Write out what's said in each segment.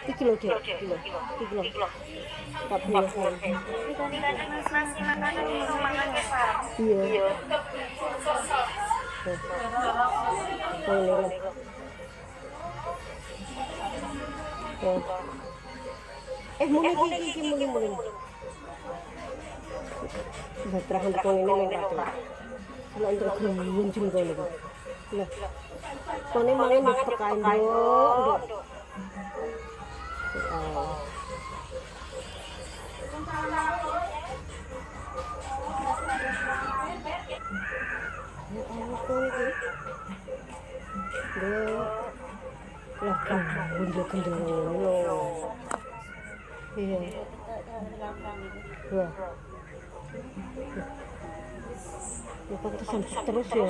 Iki lho, Dek. Iki lho. Tak boleh. Nasi makanan itu mangane Pak. Iya. Oh, ini lho. Oh. Mulai iki mulai. Batrahan kok ini nang ratu. Kalau untuk nguncung kok niku. Lah. Kone mangan pekain nduk. Lah kan gendeng lho. Iya. Wah. Ya pantesan terus ya.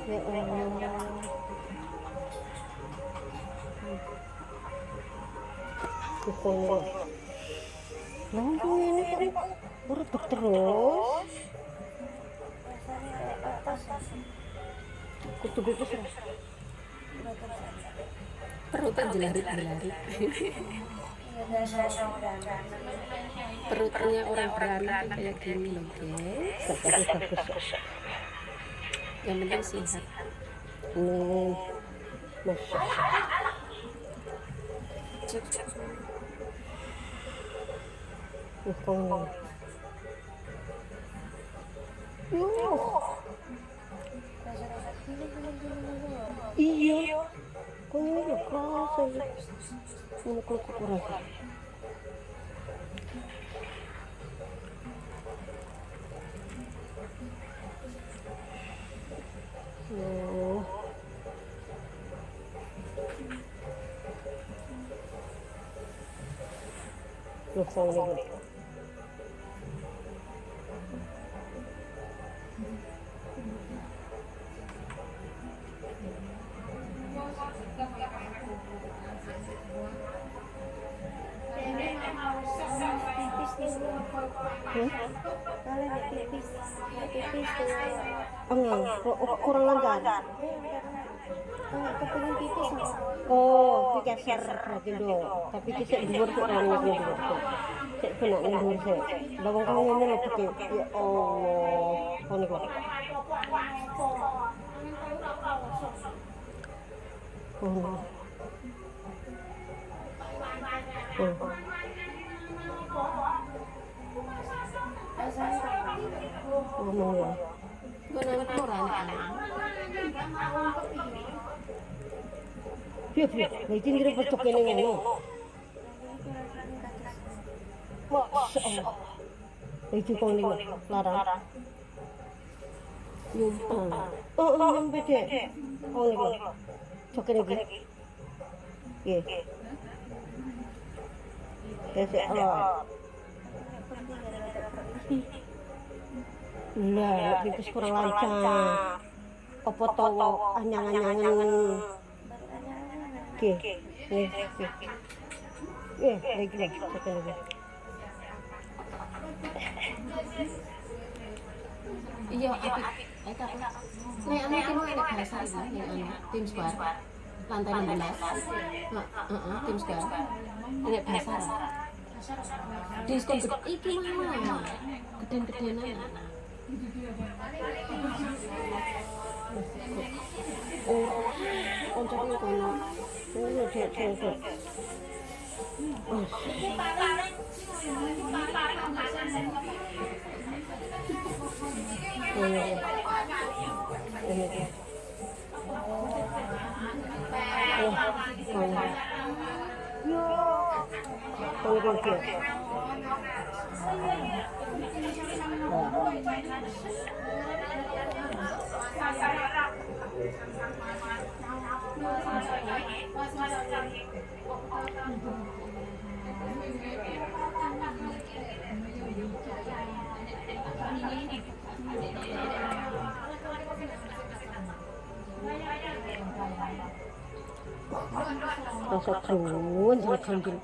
Ya Allah. Pokoknya. Langsung ini kan berebut terus. Kutu-kutu serah. Perutnya jelarit. Perutnya orang beranak kayak gini loh guys. Bagus. Yang penting sehat. Masya. Pokoknya. Iya. Kok ini ya keras aja. Ini kurang. Loh, kok ini. Kurang lancar. Kepingin pipis. Oh, dikeser berarti do. Tapi kisah dhuwur kok ora dhuwur. Sik benak ning dhuwur sik. Bawang kamu ngene lho peke. Ya Allah. Ngono kok. Ngomong ya. Benar kurang. Piye, iki ngire pecok kene ngono. Masyaallah. Iki kok niku larang. Nyumpel. Nyampe Dek. Oh niku. Cok kene iki. Nggih. Kesek Allah. Lah, pipis kurang lancar. Apa tawa anyang-anyangan. Oke. Lagi satu lagi. Iya, apa? Nek anu iki mau enak bahasa iki, tim squad. Lantai 16. Tim squad. Enak bahasa. Diskon iki mah. Geden-gedenan. Oncoknya kono. Ini cek. Rasa keruan sama kambing.